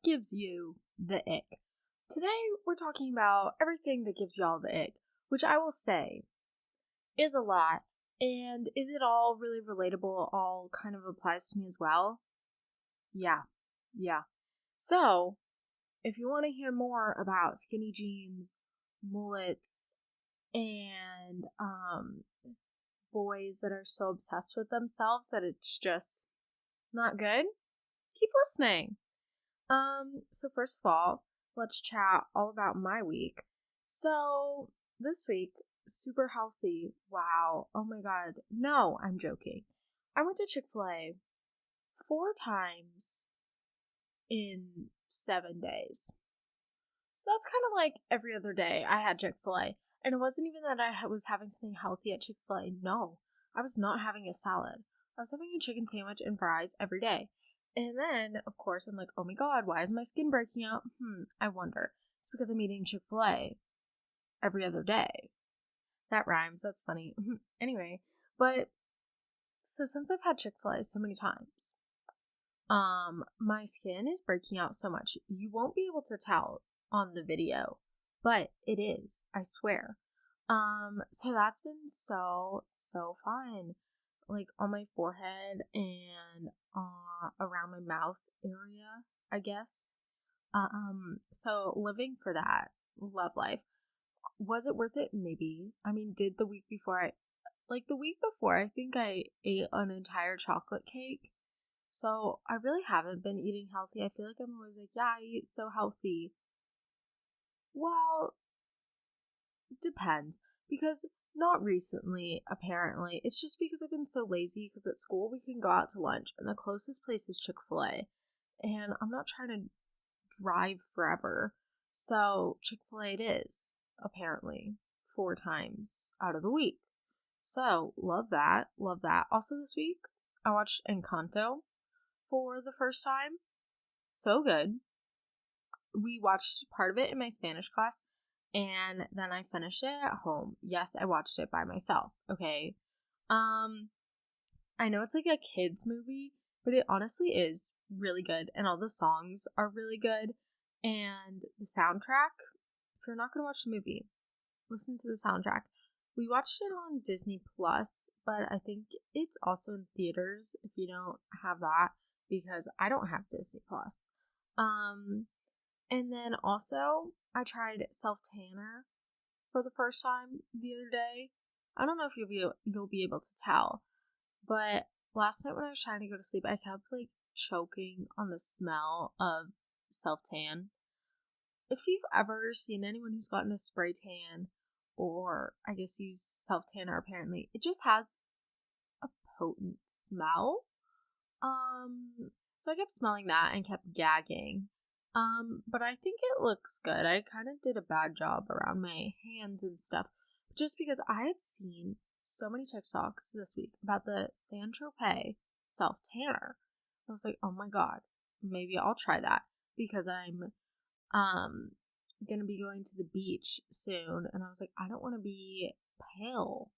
gives you the ick? Today, we're talking about everything that gives y'all the ick, which I will say is a lot. And is it all really relatable? All kind of applies to me as well? Yeah. So, if you want to hear more about skinny jeans, mullets, and boys that are so obsessed with themselves that it's just not good, keep listening. So first of all, let's chat all about my week. So this week, super healthy. Wow. Oh my god. No, I'm joking. I went to Chick-fil-A 4 times in 7 days. So that's kind of like every other day I had Chick-fil-A. And it wasn't even that I was having something healthy at Chick-fil-A. No, I was not having a salad. I was having a chicken sandwich and fries every day. And then, of course, I'm like, oh my god, why is my skin breaking out? I wonder. It's because I'm eating Chick-fil-A every other day. That rhymes. That's funny. Anyway, but so since I've had Chick-fil-A so many times, my skin is breaking out so much. You won't be able to tell on the video, but it is, I swear. So that's been so fun. Like on my forehead and around my mouth area, I guess. So living for that, love life. Was it worth it? Maybe. I mean, did the week before I think I ate an entire chocolate cake. So I really haven't been eating healthy. I feel like I'm always like, yeah, I eat so healthy. Well, depends. Because not recently, apparently. It's just because I've been so lazy because at school we can go out to lunch and the closest place is Chick-fil-A. And I'm not trying to drive forever. So Chick-fil-A it is, apparently, 4 times out of the week. So love that. Also this week, I watched Encanto for the first time. So good. We watched part of it in my Spanish class, and then I finished it at home. Yes, I watched it by myself. Okay. I know it's like a kids movie, but it honestly is really good, and all the songs are really good, and the soundtrack. If you're not gonna watch the movie, listen to the soundtrack. We watched it on Disney Plus, but I think it's also in theaters if you don't have that, because I don't have Disney Plus. And then also I tried self-tanner for the first time the other day. I don't know if you'll be able to tell, but last night when I was trying to go to sleep, I kept like choking on the smell of self-tan. If you've ever seen anyone who's gotten a spray tan, or I guess use self-tanner, apparently it just has a potent smell. So I kept smelling that and kept gagging. But I think it looks good. I kind of did a bad job around my hands and stuff, just because I had seen so many TikToks this week about the Saint-Tropez self-tanner. I was like, oh my god, maybe I'll try that, because I'm gonna be going to the beach soon, and I was like, I don't want to be pale,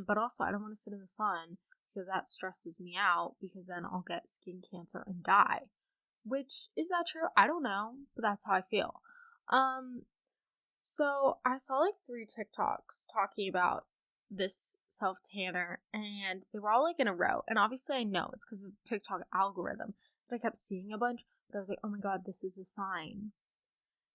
but also I don't want to sit in the sun, because that stresses me out, because then I'll get skin cancer and die. Which, is that true? I don't know, but that's how I feel. So I saw like 3 TikToks talking about this self-tanner, and they were all like in a row. And obviously I know it's because of TikTok algorithm that I kept seeing a bunch, but I was like, oh my god, this is a sign.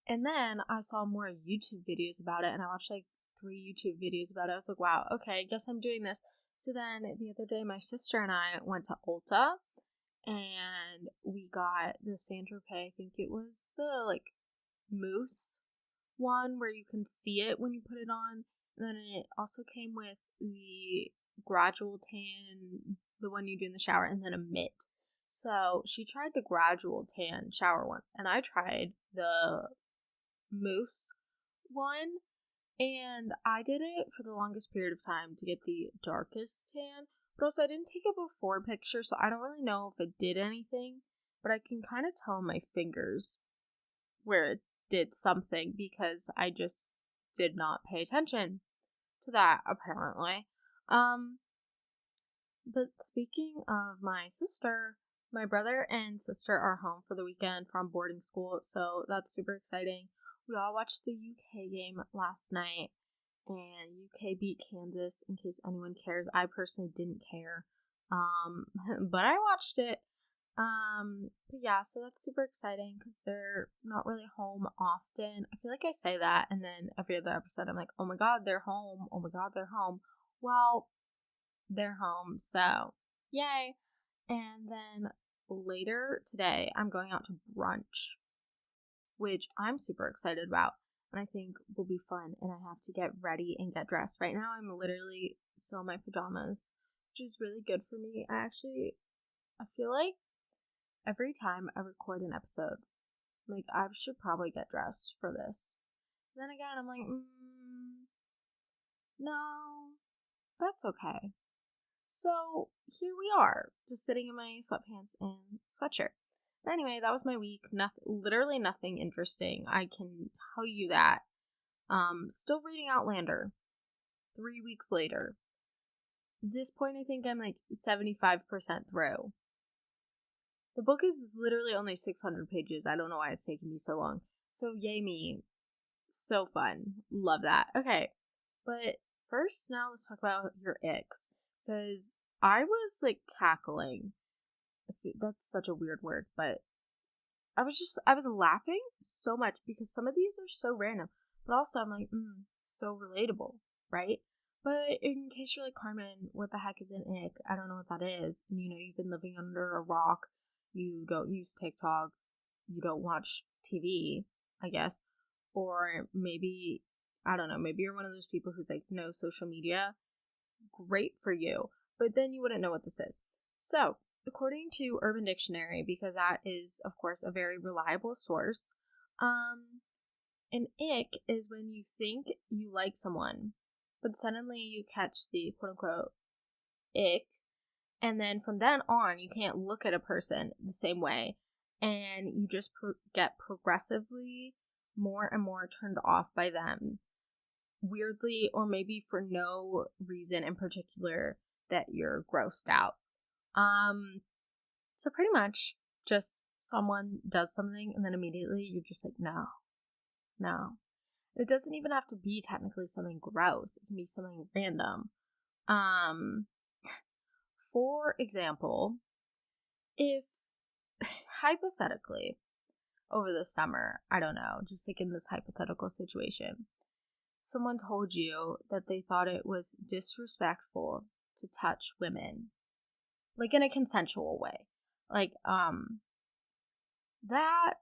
And then I saw more YouTube videos about it, and I watched like 3 YouTube videos about it. I was like, wow, okay, I guess I'm doing this. So then the other day, my sister and I went to Ulta, and we got the Saint-Tropez, I think it was the like mousse one where you can see it when you put it on. And then it also came with the gradual tan, the one you do in the shower, and then a mitt. So she tried the gradual tan shower one, and I tried the mousse one, and I did it for the longest period of time to get the darkest tan. But also, I didn't take a before picture, so I don't really know if it did anything. But I can kind of tell my fingers where it did something, because I just did not pay attention to that, apparently. But speaking of my sister, My brother and sister are home for the weekend from boarding school, so that's super exciting. We all watched the UK game last night, and UK beat Kansas, in case anyone cares. I personally didn't care, but I watched it. But yeah, so that's super exciting because they're not really home often. I feel like I say that, and then every other episode I'm like, oh my god, they're home. Oh my god, they're home. Well, they're home, so yay. And then later today, I'm going out to brunch, which I'm super excited about, and I think will be fun, and I have to get ready and get dressed. Right now, I'm literally still in my pajamas, which is really good for me. I feel like every time I record an episode, like, I should probably get dressed for this. Then again, I'm like, no, that's okay. So here we are, just sitting in my sweatpants and sweatshirt. But anyway, that was my week. Literally nothing interesting. I can tell you that. Still reading Outlander 3 weeks later. At this point, I think I'm like 75% through. The book is literally only 600 pages. I don't know why it's taking me so long. So yay me. So fun. Love that. Okay. But first, now let's talk about your icks. Because I was like cackling. That's such a weird word, but I was laughing so much because some of these are so random. But also I'm like, so relatable, right? But in case you're like, Carmen, what the heck is an ick? I don't know what that is. And you've been living under a rock. You don't use TikTok. You don't watch TV, I guess. Or maybe, I don't know, maybe you're one of those people who's like, no social media. Great for you. But then you wouldn't know what this is. So, according to Urban Dictionary, because that is, of course, a very reliable source, an ick is when you think you like someone, but suddenly you catch the quote-unquote ick, and then from then on, you can't look at a person the same way, and you just get progressively more and more turned off by them. Weirdly, or maybe for no reason in particular that you're grossed out. So pretty much just someone does something and then immediately you're just like, no. It doesn't even have to be technically something gross. It can be something random. For example, if hypothetically over the summer, I don't know, just like in this hypothetical situation, someone told you that they thought it was disrespectful to touch women, like in a consensual way, like that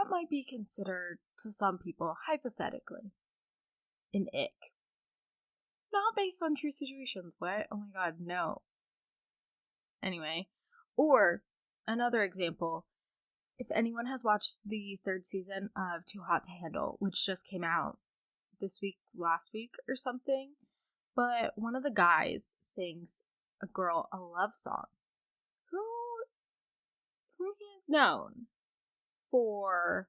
might be considered to some people hypothetically an ick, not based on true situations. What? Oh my god, no. Anyway, or another example, if anyone has watched the 3rd season of Too Hot to Handle, which just came out this week, last week or something, but one of the guys sings a girl a love song who he is known for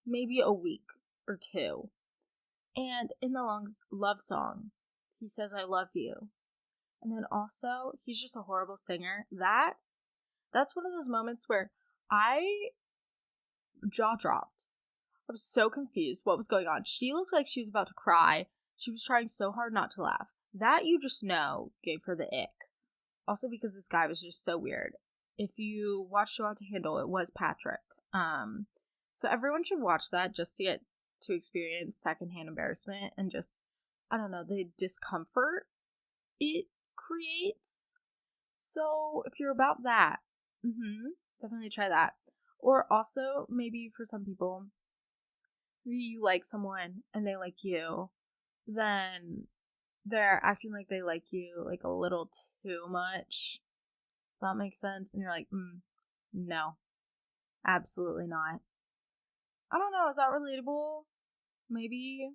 maybe a week or two, and in the love song he says I love you, and then also he's just a horrible singer. That's one of those moments where I jaw dropped. I was so confused what was going on. She looked like she was about to cry. She was trying so hard not to laugh. That, you just know, gave her the ick. Also because this guy was just so weird. If you watched Too Hot to Handle, it was Patrick. So everyone should watch that just to get to experience secondhand embarrassment and just, I don't know, the discomfort it creates. So if you're about that, definitely try that. Or also, maybe for some people, you like someone and they like you, then they're acting like they like you like a little too much. If that makes sense. And you're like, no, absolutely not. I don't know, is that relatable? Maybe.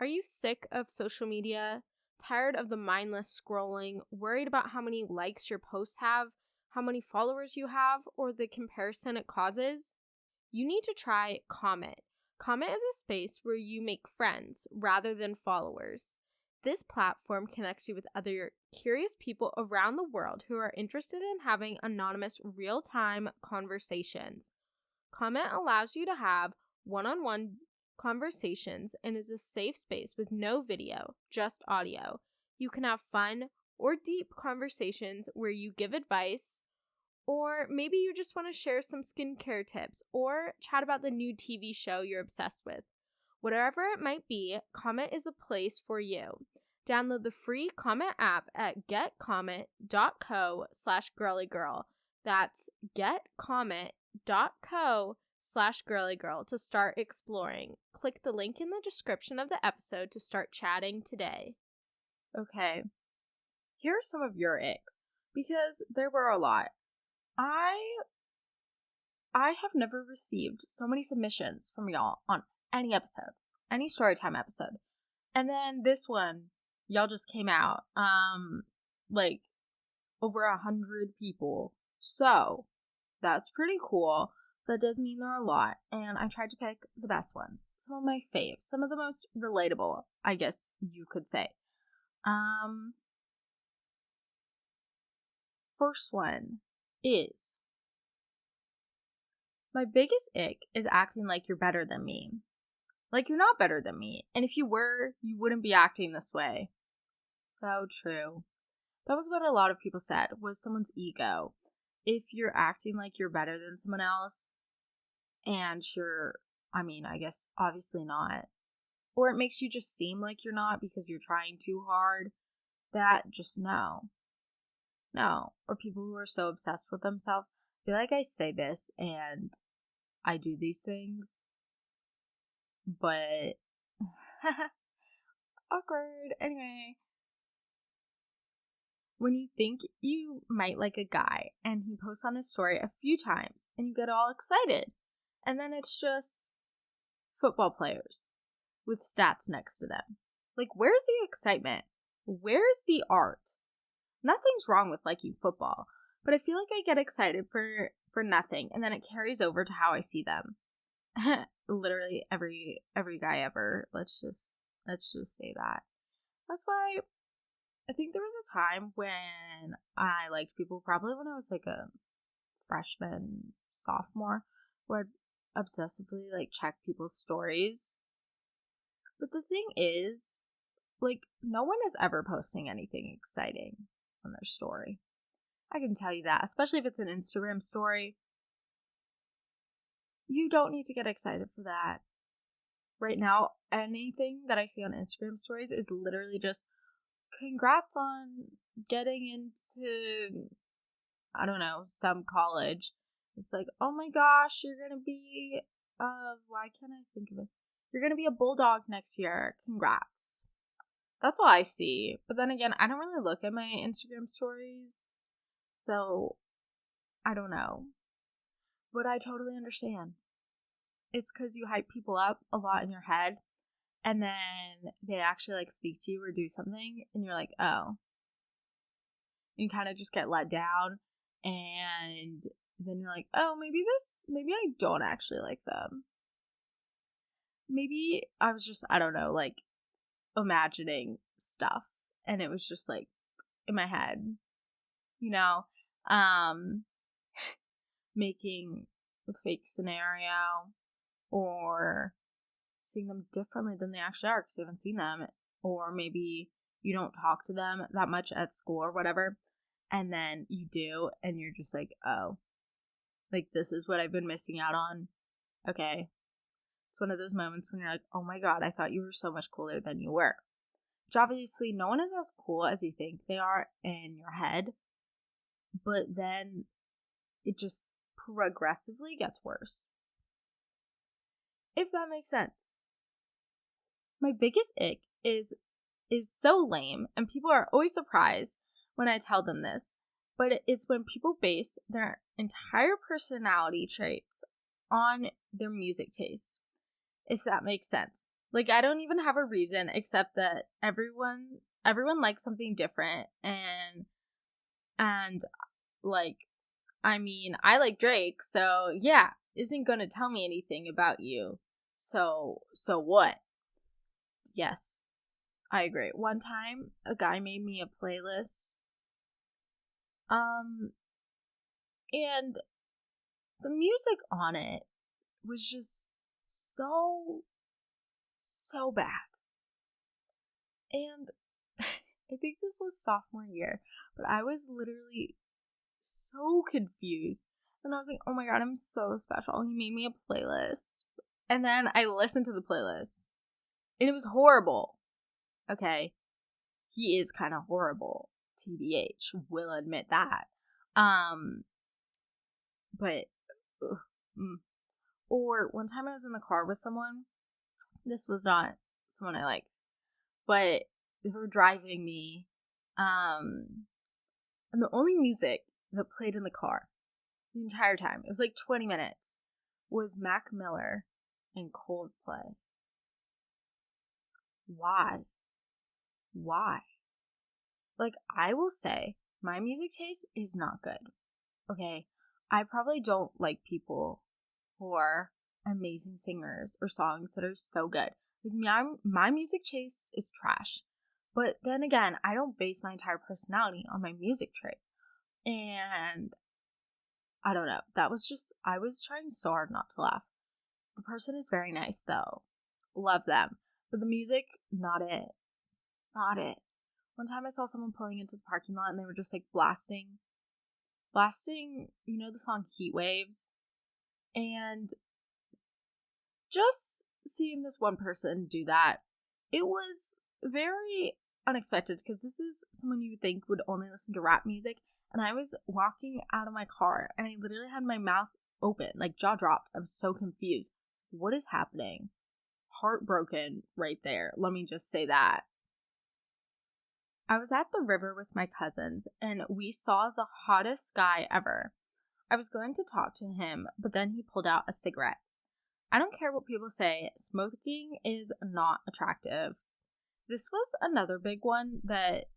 Are you sick of social media? Tired of the mindless scrolling? Worried about how many likes your posts have? How many followers you have? Or the comparison it causes? You need to try Comment. Comment is a space where you make friends rather than followers. This platform connects you with other curious people around the world who are interested in having anonymous real-time conversations. Comment allows you to have one-on-one conversations and is a safe space with no video, just audio. You can have fun or deep conversations where you give advice, or maybe you just want to share some skincare tips or chat about the new TV show you're obsessed with. Whatever it might be, Comment is the place for you. Download the free Comment app at getcomment.co/girlygirl. That's getcomment.co/girlygirl to start exploring. Click the link in the description of the episode to start chatting today. Okay, here are some of your icks, because there were a lot. I have never received so many submissions from y'all on any episode, any storytime episode. And then this one, y'all just came out, like over 100 people. So that's pretty cool. That does mean there are a lot. And I tried to pick the best ones. Some of my faves, some of the most relatable, I guess you could say. First one is, my biggest ick is acting like you're better than me. Like you're not better than me. And if you were, you wouldn't be acting this way. So true. That was what a lot of people said, was someone's ego. If you're acting like you're better than someone else, and I guess obviously not, or it makes you just seem like you're not because you're trying too hard, that just no. Or people who are so obsessed with themselves. I feel like I say this and I do these things, but awkward. Anyway, when you think you might like a guy and he posts on his story a few times and you get all excited, and then it's just football players with stats next to them. Like, where's the excitement? Where's the art? Nothing's wrong with liking football, but I feel like I get excited for nothing, and then it carries over to how I see them. Literally every guy ever. Let's just say that. That's why I think there was a time when I liked people, probably when I was like a freshman, sophomore, where I'd obsessively like check people's stories. But the thing is, like, no one is ever posting anything exciting on their story. I can tell you that, especially if it's an Instagram story. You don't need to get excited for that. Right now, anything that I see on Instagram stories is literally just, congrats on getting into, I don't know, some college. It's like, oh my gosh, you're gonna be, why can't I think of it? You're gonna be a bulldog next year. Congrats. That's all I see. But then again, I don't really look at my Instagram stories, so I don't know. But I totally understand. It's because you hype people up a lot in your head, and then they actually like speak to you or do something, and you're like, oh. You kind of just get let down, and then you're like, oh, maybe I don't actually like them. Maybe I was just, I don't know, like, imagining stuff, and it was just like in my head, you know, making a fake scenario or seeing them differently than they actually are because you haven't seen them, or maybe you don't talk to them that much at school or whatever, and then you do, and you're just like, oh, like, this is what I've been missing out on. Okay. It's one of those moments when you're like, oh my god, I thought you were so much cooler than you were. Which obviously no one is as cool as you think they are in your head, but then it just progressively gets worse. If that makes sense. My biggest ick is so lame, and people are always surprised when I tell them this, but it's when people base their entire personality traits on their music taste, if that makes sense. Like, I don't even have a reason except that everyone likes something different, and like, I mean, I like Drake, so yeah, isn't gonna tell me anything about you. So what? Yes. I agree. One time, a guy made me a playlist. And the music on it was just so bad. And I think this was sophomore year, but I was literally so confused. And I was like, oh my god, I'm so special. He made me a playlist. And then I listened to the playlist. And it was horrible. Okay. He is kind of horrible. TBH. Will admit that. But or one time I was in the car with someone. This was not someone I liked. But they were driving me. And the only music that played in the car the entire time, it was like 20 minutes, was Mac Miller and Coldplay. Why? Like, I will say, my music taste is not good. Okay? I probably don't like people who are amazing singers or songs that are so good. Like, my music taste is trash. But then again, I don't base my entire personality on my music trait. And I don't know. That was just, I was trying so hard not to laugh. The person is very nice, though. Love them. But the music, not it. Not it. One time I saw someone pulling into the parking lot and they were just like blasting, you know, the song Heat Waves. And just seeing this one person do that, it was very unexpected because this is someone you would think would only listen to rap music. And I was walking out of my car and I literally had my mouth open, like jaw dropped. I was so confused. What is happening? Heartbroken right there. Let me just say that. I was at the river with my cousins and we saw the hottest guy ever. I was going to talk to him, but then he pulled out a cigarette. I don't care what people say, smoking is not attractive. This was another big one that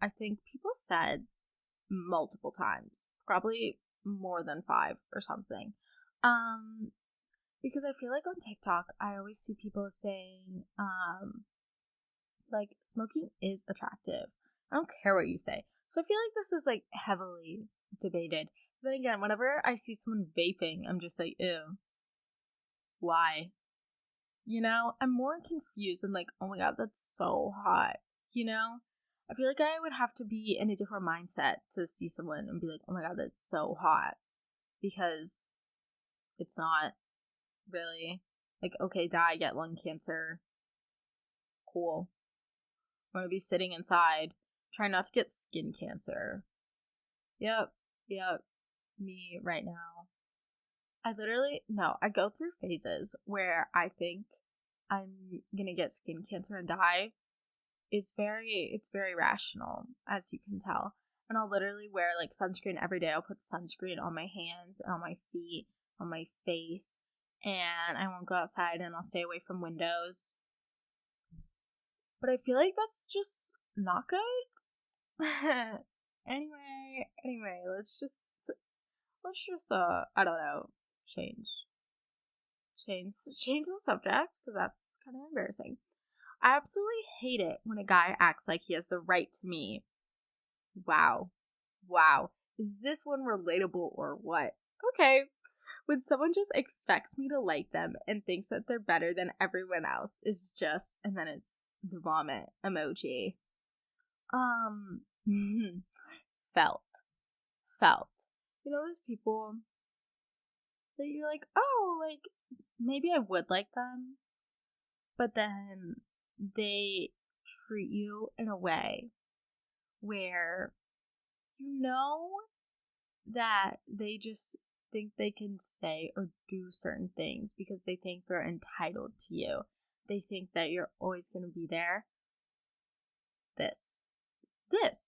I think people said multiple times, probably more than 5 or something. Because I feel like on TikTok, I always see people saying, like, smoking is attractive. I don't care what you say. So I feel like this is, like, heavily debated. But then again, whenever I see someone vaping, I'm just like, ew. Why? You know? I'm more confused than, like, oh my god, that's so hot. You know? I feel like I would have to be in a different mindset to see someone and be like, oh my god, that's so hot. Because it's not really. Like, okay, die, get lung cancer. Cool. I'm gonna be sitting inside, trying not to get skin cancer. Yep, me right now. I go through phases where I think I'm gonna get skin cancer and die. It's very rational, as you can tell. And I'll literally wear, like, sunscreen every day. I'll put sunscreen on my hands, and on my feet, on my face, and I won't go outside, and I'll stay away from windows. But I feel like that's just not good. Anyway, let's just I don't know, change the subject, because that's kind of embarrassing. I absolutely hate it when a guy acts like he has the right to me. Wow. Is this one relatable or what? Okay. When someone just expects me to like them and thinks that they're better than everyone else is just, and then it's the vomit emoji. Felt. You know those people that you're like, oh, like, maybe I would like them, but then they treat you in a way where you know that they just think they can say or do certain things because they think they're entitled to you. They think that you're always going to be there. This. If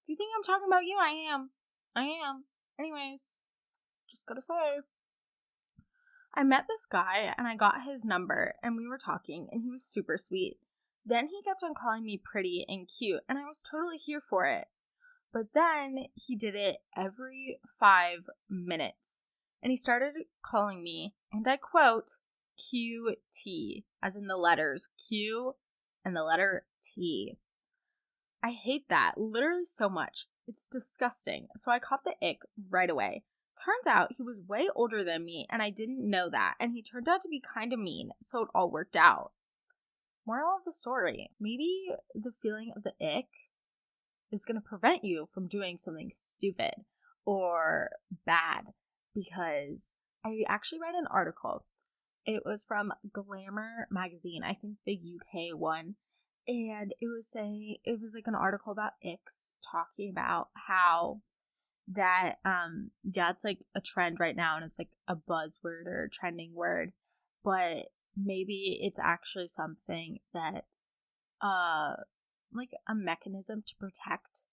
you think I'm talking about you, I am. Anyways, just gotta say. I met this guy and I got his number and we were talking and he was super sweet. Then he kept on calling me pretty and cute and I was totally here for it. But then he did it every 5 minutes and he started calling me, and I quote, QT, as in the letters Q and the letter T. I hate that literally so much. It's disgusting. So I caught the ick right away. Turns out he was way older than me, and I didn't know that, and he turned out to be kind of mean, so it all worked out. Moral of the story, maybe the feeling of the ick is going to prevent you from doing something stupid or bad, because I actually read an article. It was from Glamour magazine, I think the UK one, and it was like an article about icks, talking about how that it's like a trend right now, and it's like a buzzword or a trending word, but maybe it's actually something that's like a mechanism to protect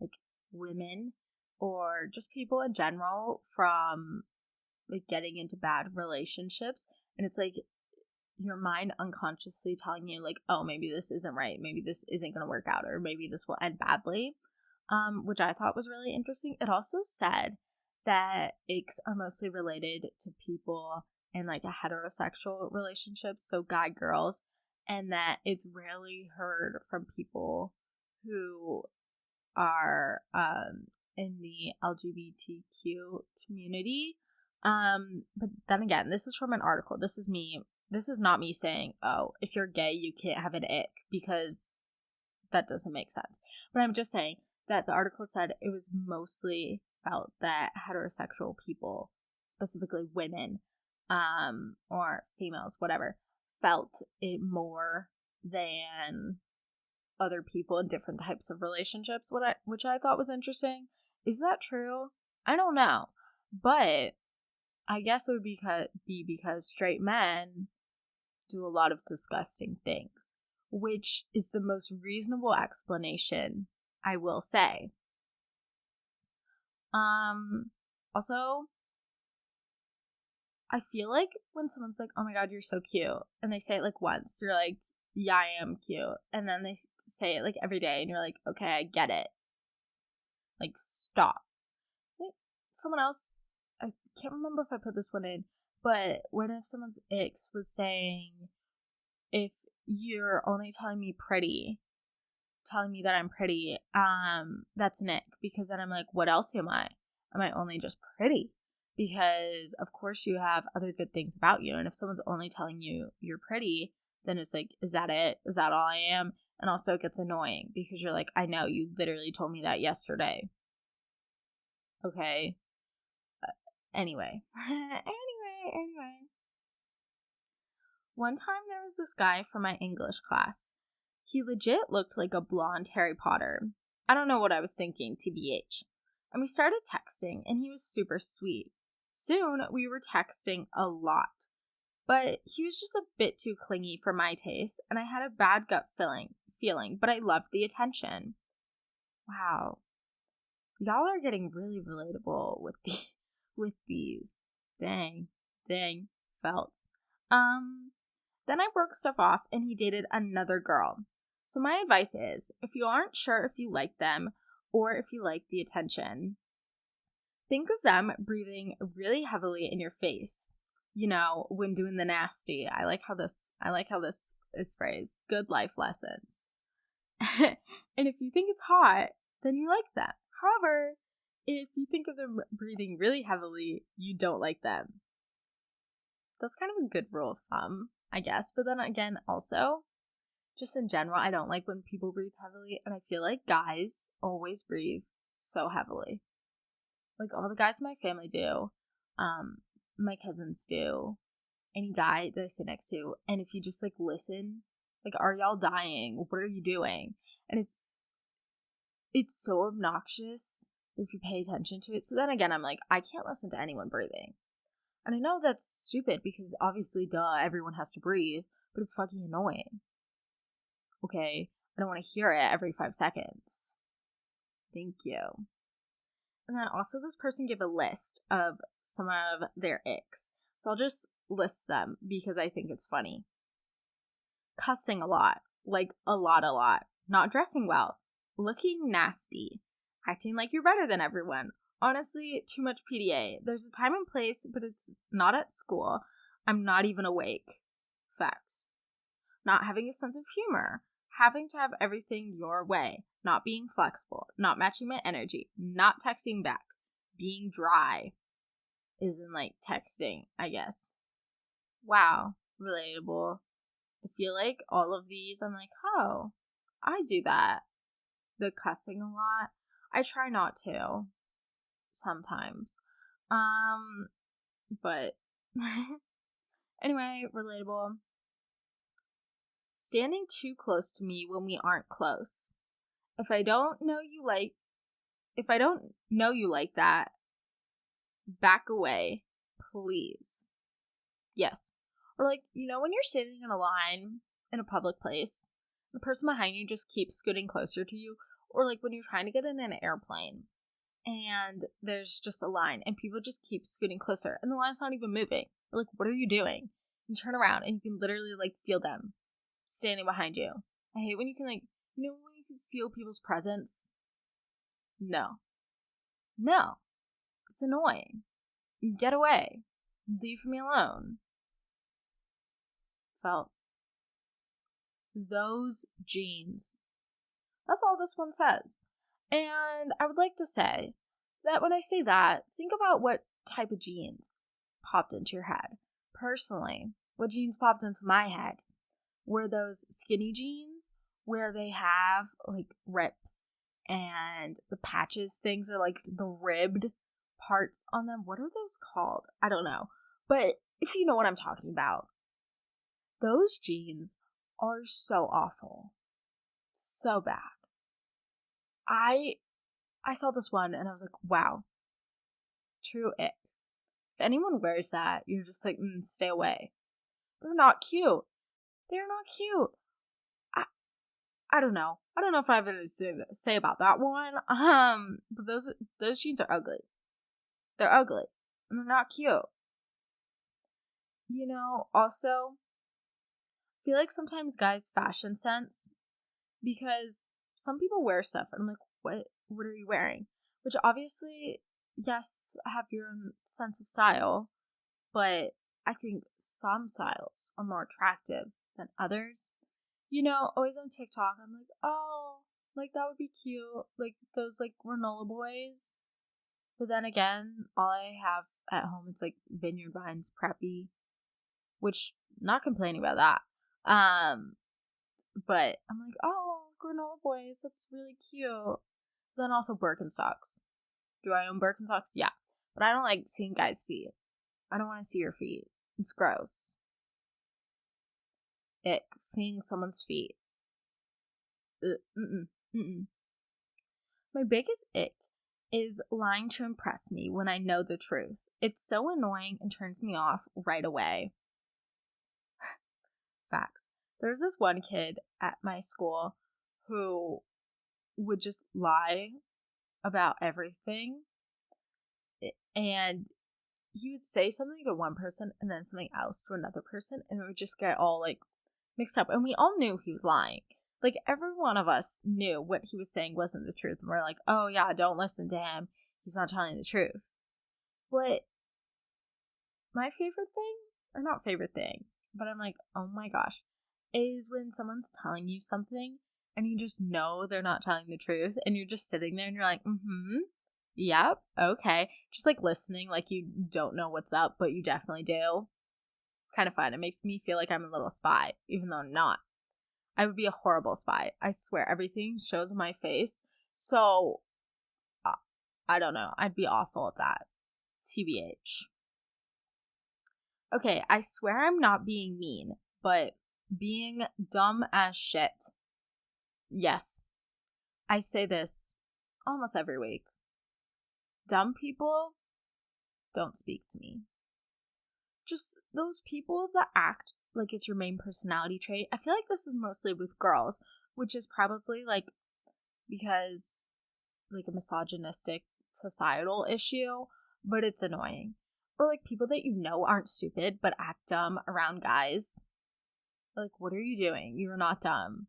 like women or just people in general from like getting into bad relationships. And it's like your mind unconsciously telling you like, oh, maybe this isn't right, maybe this isn't going to work out, or maybe this will end badly, which I thought was really interesting. It also said that icks are mostly related to people in like a heterosexual relationships, so guy girls, and that it's rarely heard from people who are in the LGBTQ community. But then again, this is from an article. This is not me saying, oh, if you're gay, you can't have an ick, because that doesn't make sense. But I'm just saying that the article said it was mostly felt that heterosexual people, specifically women, or females, whatever, felt it more than other people in different types of relationships, which I thought was interesting. Is that true? I don't know. But I guess it would be because straight men do a lot of disgusting things, which is the most reasonable explanation, I will say. Also, I feel like when someone's like, oh my god, you're so cute, and they say it like once, you're like, yeah, I am cute. And then they say it like every day, and you're like, okay, I get it. Like, stop. Like, someone else, I can't remember if I put this one in, but what if someone's ex was saying, if you're only telling me that I'm pretty, that's an ick, because then I'm like, what else am I? Am I only just pretty? Because of course you have other good things about you, and if someone's only telling you you're pretty, then it's like, is that it? Is that all I am? And also it gets annoying because you're like, I know, you literally told me that yesterday. Okay. Anyway. Anyway. One time there was this guy from my English class. He legit looked like a blonde Harry Potter. I don't know what I was thinking, TBH. And we started texting, and he was super sweet. Soon, we were texting a lot. But he was just a bit too clingy for my taste, and I had a bad gut feeling, but I loved the attention. Wow. Y'all are getting really relatable with these. Dang, felt. Then I broke stuff off, and he dated another girl. So my advice is, if you aren't sure if you like them, or if you like the attention, think of them breathing really heavily in your face. You know, when doing the nasty. I like how this is phrased. Good life lessons. And if you think it's hot, then you like them. However, if you think of them breathing really heavily, you don't like them. That's kind of a good rule of thumb, I guess. But then again, also, just in general, I don't like when people breathe heavily. And I feel like guys always breathe so heavily. Like, all the guys in my family do. My cousins do. Any guy that I sit next to. And if you just, like, listen, like, are y'all dying? What are you doing? And it's so obnoxious if you pay attention to it. So then again, I'm like, I can't listen to anyone breathing. And I know that's stupid because obviously, duh, everyone has to breathe. But it's fucking annoying. Okay? I don't want to hear it every 5 seconds. Thank you. And then also this person gave a list of some of their icks. So I'll just list them because I think it's funny. Cussing a lot. Like a lot. Not dressing well. Looking nasty. Acting like you're better than everyone. Honestly, too much PDA. There's a time and place, but it's not at school. I'm not even awake. Facts. Not having a sense of humor. having to have everything your way, not being flexible, not matching my energy, not texting back, being dry isn't like texting, I guess. Wow, relatable. I feel like all of these, I'm like, oh, I do that. The cussing a lot. I try not to sometimes. But anyway, relatable. Standing too close to me when we aren't close. If I don't know you like that, back away, please. Yes. Or like, when you're standing in a line in a public place, the person behind you just keeps scooting closer to you. Or like when you're trying to get in an airplane and there's just a line and people just keep scooting closer and the line's not even moving. You're like, what are you doing? You turn around and you can literally like feel them standing behind you. I hate when you can when you can feel people's presence. No. It's annoying. Get away. Leave me alone. Felt those jeans. That's all this one says. And I would like to say that when I say that, think about what type of jeans popped into your head. Personally, what jeans popped into my head were those skinny jeans where they have like rips and the patches things are like the ribbed parts on them. What are those called? I don't know. But if you know what I'm talking about, those jeans are so awful. So bad. I saw this one and I was like, wow. True ick. If anyone wears that, you're just like, stay away. They're not cute. They're not cute. I don't know. I don't know if I have anything to say about that one. But those jeans are ugly. They're ugly. And they're not cute. Also, I feel like sometimes guys' fashion sense, because some people wear stuff and I'm like, what are you wearing? Which obviously, yes, have your own sense of style, but I think some styles are more attractive than others. Always on TikTok, I'm like, oh, like that would be cute. Like those like granola boys. But then again, all I have at home, it's like Vineyard Vines preppy, which not complaining about that. But I'm like, oh, granola boys, that's really cute. Then also Birkenstocks. Do I own Birkenstocks? Yeah. But I don't like seeing guys' feet. I don't want to see your feet. It's gross. Ick. Seeing someone's feet. My biggest ick is lying to impress me when I know the truth. It's so annoying and turns me off right away. Facts. There's this one kid at my school who would just lie about everything. And he would say something to one person and then something else to another person, and it would just get all like mixed up. And we all knew he was lying. Like every one of us knew what he was saying wasn't the truth. And we're like, oh yeah, don't listen to him. He's not telling the truth. But my favorite thing, or not favorite thing, but I'm like, oh my gosh, is when someone's telling you something and you just know they're not telling the truth and you're just sitting there and you're like, yep, okay. Just like listening like you don't know what's up, but you definitely do. It's kind of fun. It makes me feel like I'm a little spy, even though I'm not. I would be a horrible spy. I swear, everything shows on my face. So, I don't know. I'd be awful at that. TBH. Okay, I swear I'm not being mean, but being dumb as shit. Yes. I say this almost every week. Dumb people don't speak to me. Just those people that act like it's your main personality trait. I feel like this is mostly with girls, which is probably like because like a misogynistic societal issue, but it's annoying. Or like people that aren't stupid but act dumb around guys. Like, what are you doing? You're not dumb.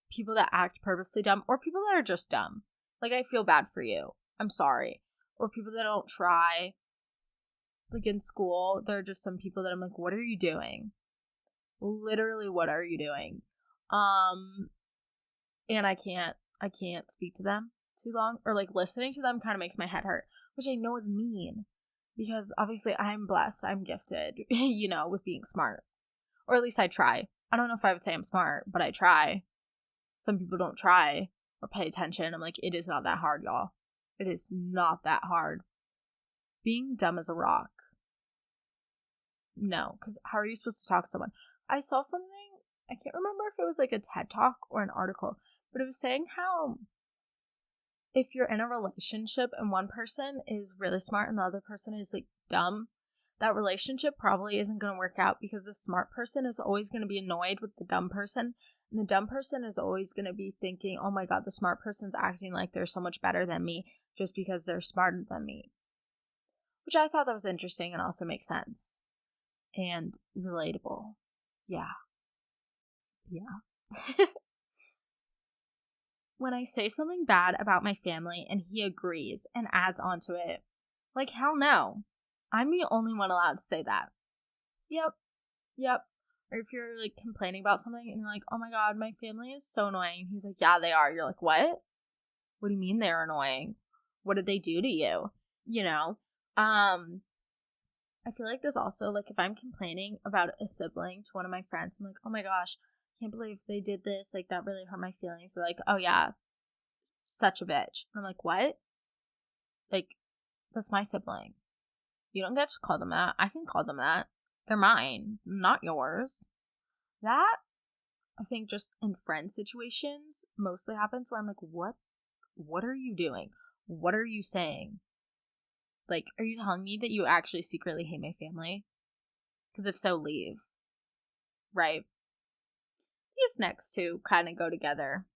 People that act purposely dumb, or people that are just dumb. Like, I feel bad for you. I'm sorry. Or people that don't try. Like in school, there are just some people that I'm like, what are you doing? Literally, what are you doing? And I can't speak to them too long, or like listening to them kind of makes my head hurt, which I know is mean because obviously I'm blessed, I'm gifted, with being smart, or at least I try. I don't know if I would say I'm smart, but I try. Some people don't try or pay attention. I'm like, it is not that hard, y'all. It is not that hard. Being dumb as a rock. No, because how are you supposed to talk to someone? I saw something, I can't remember if it was like a TED Talk or an article, but it was saying how if you're in a relationship and one person is really smart and the other person is like dumb, that relationship probably isn't going to work out because the smart person is always going to be annoyed with the dumb person. And the dumb person is always going to be thinking, oh my God, the smart person's acting like they're so much better than me just because they're smarter than me. Which I thought that was interesting and also makes sense. And relatable. Yeah. When I say something bad about my family and he agrees and adds on to it, like, hell no. I'm the only one allowed to say that. Yep. Or if you're like complaining about something and you're like, oh my God, my family is so annoying. He's like, yeah, they are. You're like, what? What do you mean they're annoying? What did they do to you? I feel like this also, like, if I'm complaining about a sibling to one of my friends, I'm like, oh my gosh, I can't believe they did this. Like, that really hurt my feelings. They're like, oh yeah, such a bitch. And I'm like, what? Like, that's my sibling. You don't get to call them that. I can call them that. They're mine, not yours. That, I think, just in friend situations mostly happens where I'm like, what are you doing? What are you saying? Like, are you telling me that you actually secretly hate my family? Because if so, leave. Right? These next two kind of go together.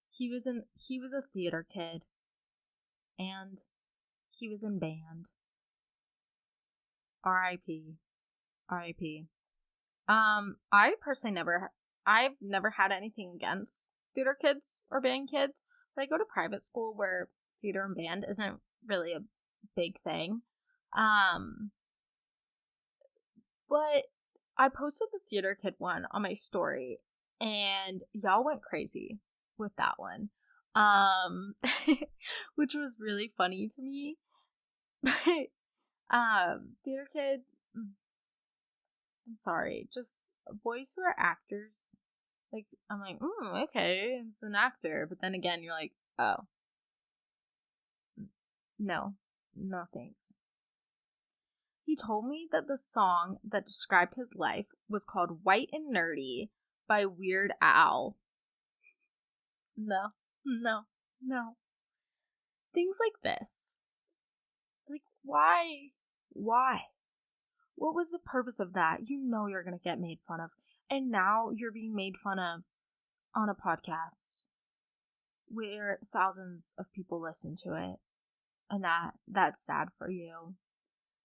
He was a theater kid. And he was in band. R.I.P. I've never had anything against theater kids or band kids, but I go to private school where theater and band isn't really a big thing. But I posted the theater kid one on my story and y'all went crazy with that one. Which was really funny to me. Theater kid, I'm sorry, just boys who are actors, like, I'm like, okay, it's an actor, but then again, you're like, oh, no thanks. He told me that the song that described his life was called White and Nerdy by Weird Al. No. Things like this. Like, why? What was the purpose of that? You know you're going to get made fun of. And now you're being made fun of on a podcast where thousands of people listen to it. And that's sad for you.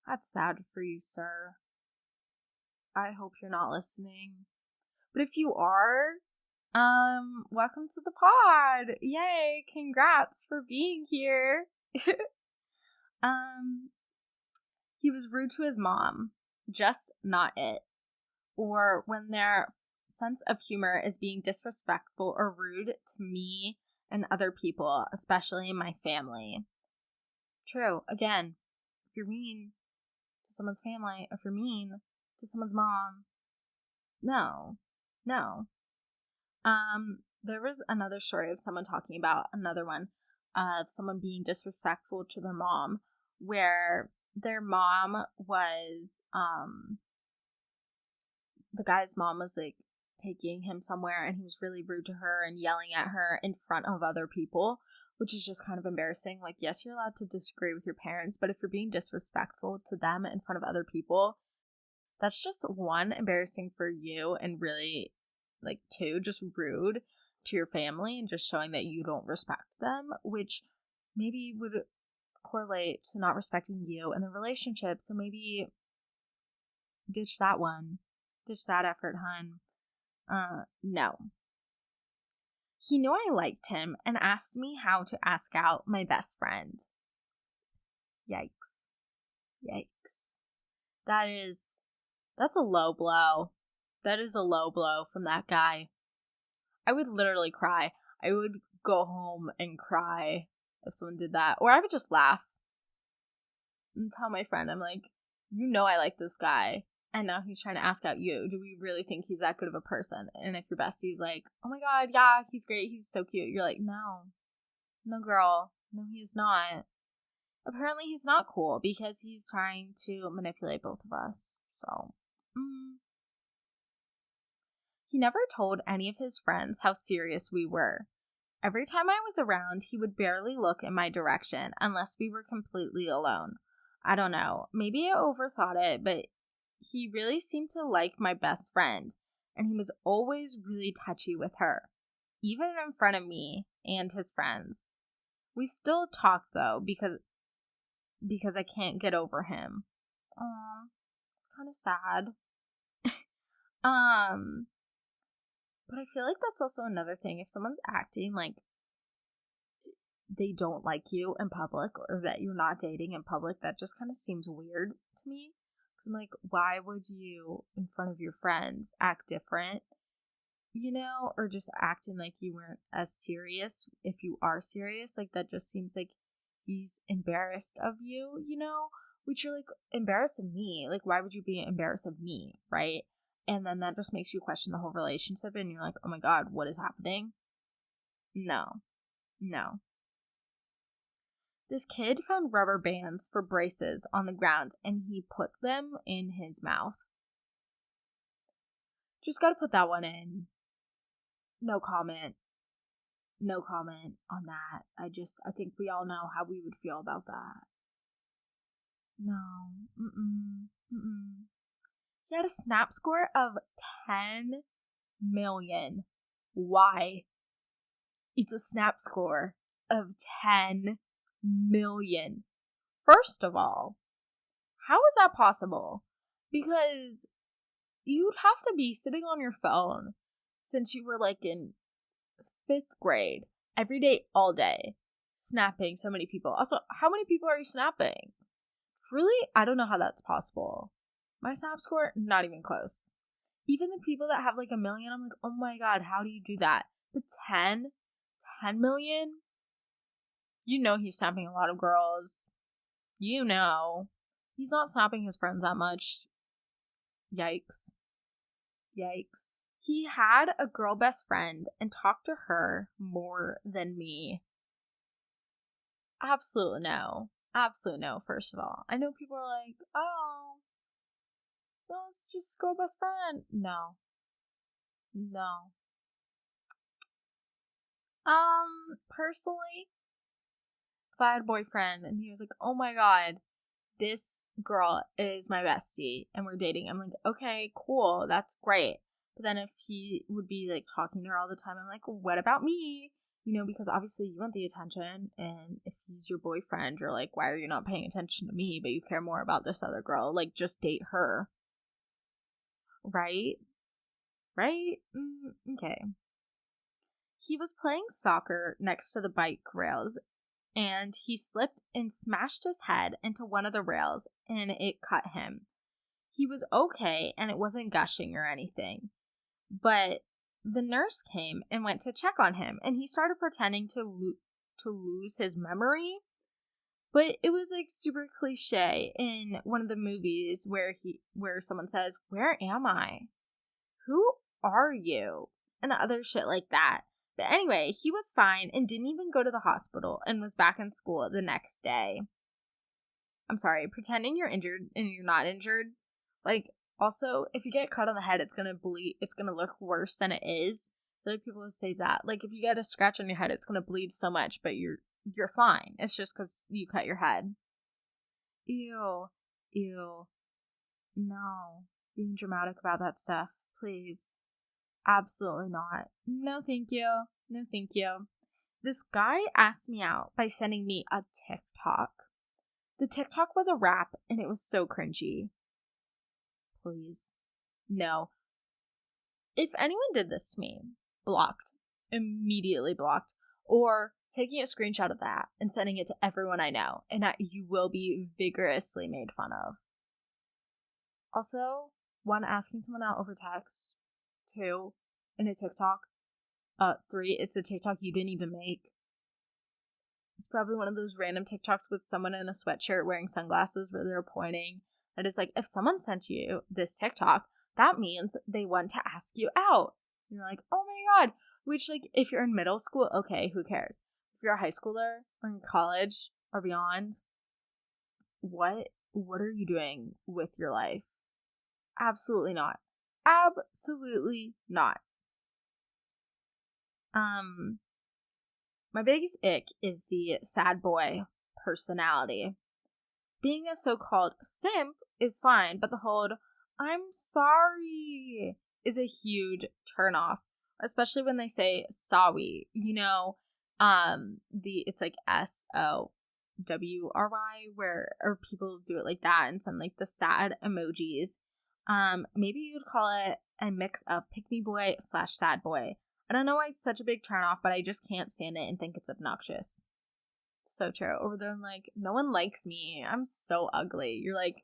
That's sad for you, sir. I hope you're not listening. But if you are, welcome to the pod. Yay, congrats for being here. He was rude to his mom. Just not it. Or when their sense of humor is being disrespectful or rude to me and other people, especially my family. True. Again, if you're mean to someone's family, if you're mean to someone's mom, no. There was another story of someone talking about another one of someone being disrespectful to their mom, where their mom was, the guy's mom was like taking him somewhere and he was really rude to her and yelling at her in front of other people, which is just kind of embarrassing. Like, yes, you're allowed to disagree with your parents, but if you're being disrespectful to them in front of other people, that's just one, embarrassing for you, and really, like, two, just rude to your family and just showing that you don't respect them, which maybe would correlate to not respecting you and the relationship. So maybe ditch that one. Ditch that effort, hun. No. He knew I liked him and asked me how to ask out my best friend. Yikes. That's a low blow. That is a low blow from that guy. I would literally cry. I would go home and cry if someone did that. Or I would just laugh and tell my friend, I'm like, I like this guy. And now he's trying to ask out you. Do we really think he's that good of a person? And if your bestie's like, oh my God, yeah, he's great. He's so cute. You're like, no, girl. No, he's not. Apparently he's not cool because he's trying to manipulate both of us. So, He never told any of his friends how serious we were. Every time I was around, he would barely look in my direction unless we were completely alone. I don't know. Maybe I overthought it, but he really seemed to like my best friend, and he was always really touchy with her, even in front of me and his friends. We still talk though, because I can't get over him. Aw, it's kind of sad. But I feel like that's also another thing. If someone's acting like they don't like you in public, or that you're not dating in public, that just kind of seems weird to me. Because I'm like, why would you, in front of your friends, act different? Or just acting like you weren't as serious if you are serious. Like, that just seems like he's embarrassed of you, which you're like, embarrassed of me? Like, why would you be embarrassed of me, right? And then that just makes you question the whole relationship, and you're like, oh my God, what is happening? No. This kid found rubber bands for braces on the ground, and he put them in his mouth. Just gotta put that one in. No comment on that. I think we all know how we would feel about that. No. He had a snap score of 10 million. Why? It's a snap score of 10 million. First of all, how is that possible? Because you'd have to be sitting on your phone since you were like in 5th grade, every day, all day, snapping so many people. Also, how many people are you snapping? Really? I don't know how that's possible. My snap score, not even close. Even the people that have like 1 million, I'm like, oh my God, how do you do that? But 10 million? He's snapping a lot of girls. He's not snapping his friends that much. Yikes. He had a girl best friend and talked to her more than me. Absolutely no. First of all, I know people are like, oh, well, it's just girl best friend. No. Personally, if I had a boyfriend and he was like, oh my God, this girl is my bestie and we're dating, I'm like, okay, cool, that's great. But then if he would be like talking to her all the time, I'm like, what about me? Because obviously you want the attention, and if he's your boyfriend, you're like, why are you not paying attention to me, but you care more about this other girl? Like, just date her. Right? Okay. He was playing soccer next to the bike rails, and he slipped and smashed his head into one of the rails, and it cut him. He was okay, and it wasn't gushing or anything. But the nurse came and went to check on him, and he started pretending to lose his memory. But it was like super cliche in one of the movies where someone says, "Where am I? Who are you?" and other shit like that. But anyway, he was fine and didn't even go to the hospital and was back in school the next day. I'm sorry, pretending you're injured and you're not injured. Like, also, if you get cut on the head, it's gonna bleed. It's gonna look worse than it is. I feel like people would say that. Like, if you get a scratch on your head, it's gonna bleed so much, but you're fine. It's just because you cut your head. Ew. No. Being dramatic about that stuff, please. Absolutely not. No, thank you. This guy asked me out by sending me a TikTok. The TikTok was a rap, and it was so cringy. Please. No. If anyone did this to me, blocked. Immediately blocked. Or taking a screenshot of that and sending it to everyone I know, and you will be vigorously made fun of. Also, 1, asking someone out over text. 2, in a TikTok. 3, it's a TikTok you didn't even make. It's probably one of those random TikToks with someone in a sweatshirt wearing sunglasses where they're pointing. That is like, if someone sent you this TikTok, that means they want to ask you out. And you're like, oh my God. Which, like, if you're in middle school, okay, who cares? If you're a high schooler or in college or beyond, what are you doing with your life? Absolutely not. Absolutely not. My biggest ick is the sad boy personality. Being a so-called simp is fine, but the whole "I'm sorry" is a huge turnoff, especially when they say sorry. You know, it's like SOWRY, or people do it like that and send like the sad emojis. Maybe you'd call it a mix of pick me boy / sad boy. I don't know why it's such a big turnoff, but I just can't stand it and think it's obnoxious. So true. Over there, I'm like, no one likes me. I'm so ugly. You're like,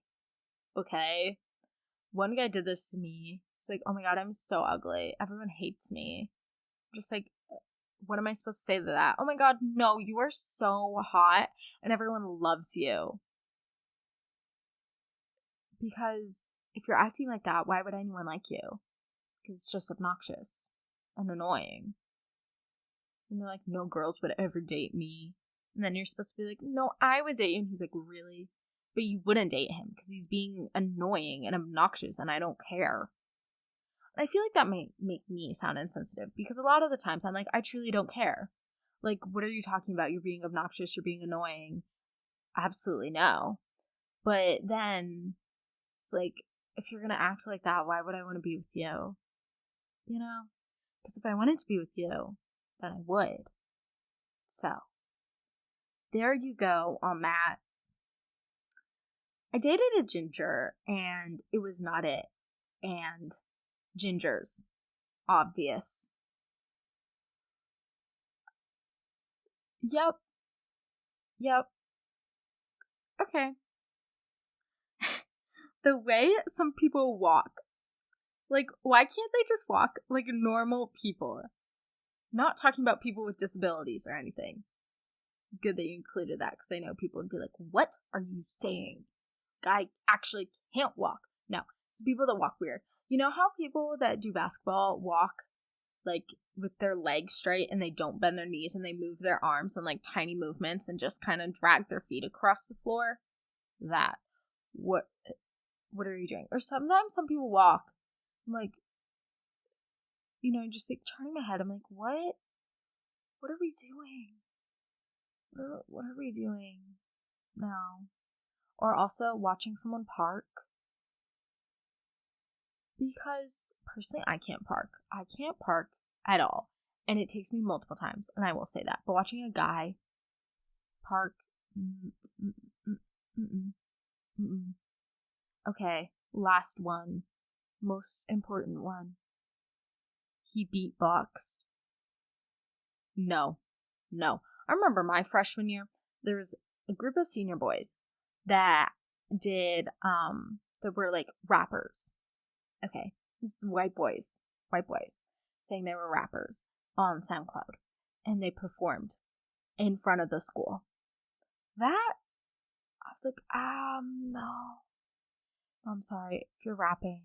okay. One guy did this to me. He's like, oh my God, I'm so ugly. Everyone hates me. I'm just like, what am I supposed to say to that? Oh my God, no, you are so hot and everyone loves you. Because if you're acting like that, why would anyone like you? Because it's just obnoxious and annoying. And they're like, no girls would ever date me. And then you're supposed to be like, no, I would date you. And he's like, really? But you wouldn't date him because he's being annoying and obnoxious and I don't care. I feel like that may make me sound insensitive because a lot of the times I'm like, I truly don't care. Like, what are you talking about? You're being obnoxious. You're being annoying. Absolutely no. But then it's like, if you're going to act like that, why would I want to be with you? You know? Because if I wanted to be with you, then I would. So, there you go on that. I dated a ginger, and it was not it. And gingers. Obvious. Yep. Okay. The way some people walk. Like, why can't they just walk like normal people? Not talking about people with disabilities or anything. Good that you included that, because I know people would be like, what are you saying? Guy actually can't walk. No, it's the people that walk weird. You know how people that do basketball walk like with their legs straight and they don't bend their knees and they move their arms in like tiny movements and just kind of drag their feet across the floor? That. What are you doing? Or sometimes some people walk. I'm like, you know, just like turning my head. I'm like, what? What are we doing? What are we doing? No. Or also watching someone park. Because personally, I can't park. I can't park at all. And it takes me multiple times. And I will say that. But watching a guy park. Okay. Last one. Most important one. He beatboxed. No. I remember my freshman year, there was a group of senior boys that did, that were like rappers. Okay. This is white boys saying they were rappers on SoundCloud. And they performed in front of the school. That, I was like, no. I'm sorry. If you're rapping,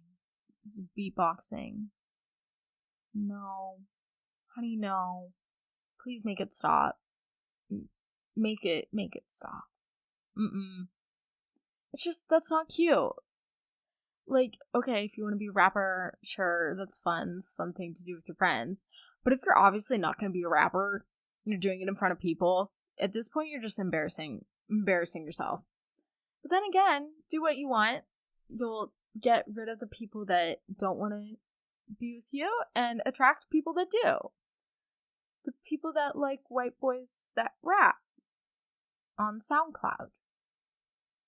this is beatboxing. No. Honey, no. Please make it stop. Make it stop. It's just, that's not cute. Like, okay, if you want to be a rapper, sure, that's fun. It's a fun thing to do with your friends. But if you're obviously not going to be a rapper, and you're doing it in front of people, at this point, you're just embarrassing yourself. But then again, do what you want. You'll get rid of the people that don't want to be with you and attract people that do. The people that like white boys that rap on SoundCloud,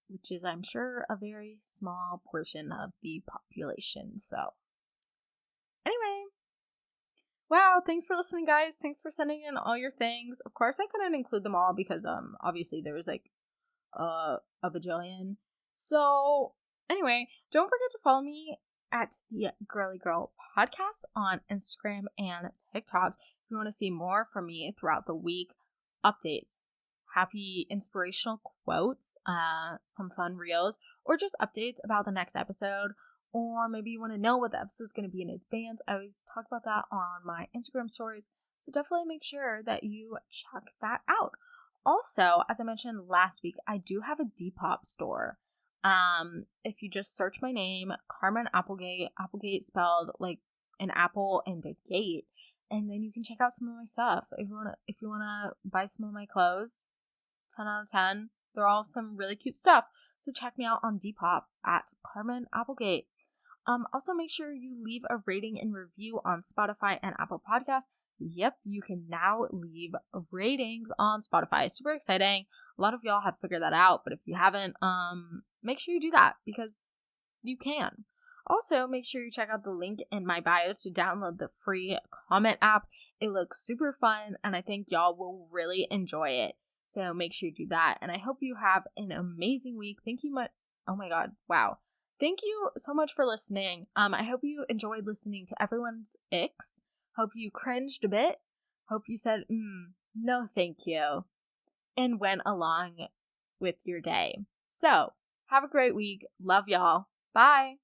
which is, I'm sure, a very small portion of the population. So, anyway, wow, thanks for listening, guys. Thanks for sending in all your things. Of course, I couldn't include them all because, obviously there was like a bajillion. So, anyway, don't forget to follow me at the Girly Girl Podcast on Instagram and TikTok. you want to see more from me throughout the week, updates, happy inspirational quotes, some fun reels, or just updates about the next episode, or maybe you want to know what the episode is going to be in advance, I always talk about that on my Instagram stories. So definitely make sure that you check that out. Also, as I mentioned last week, I do have a Depop store. If you just search my name, Carmen Applegate spelled like an apple and a gate, and then you can check out some of my stuff. If you wanna buy some of my clothes, 10 out of 10. They're all some really cute stuff. So check me out on Depop at Carmen Applegate. Also make sure you leave a rating and review on Spotify and Apple Podcasts. Yep, you can now leave ratings on Spotify. Super exciting. A lot of y'all have figured that out, but if you haven't, make sure you do that because you can. Also, make sure you check out the link in my bio to download the free comment app. It looks super fun, and I think y'all will really enjoy it. So make sure you do that, and I hope you have an amazing week. Thank you much. Oh my God, wow. Thank you so much for listening. I hope you enjoyed listening to everyone's icks. Hope you cringed a bit. Hope you said, no thank you, and went along with your day. So, have a great week. Love y'all. Bye.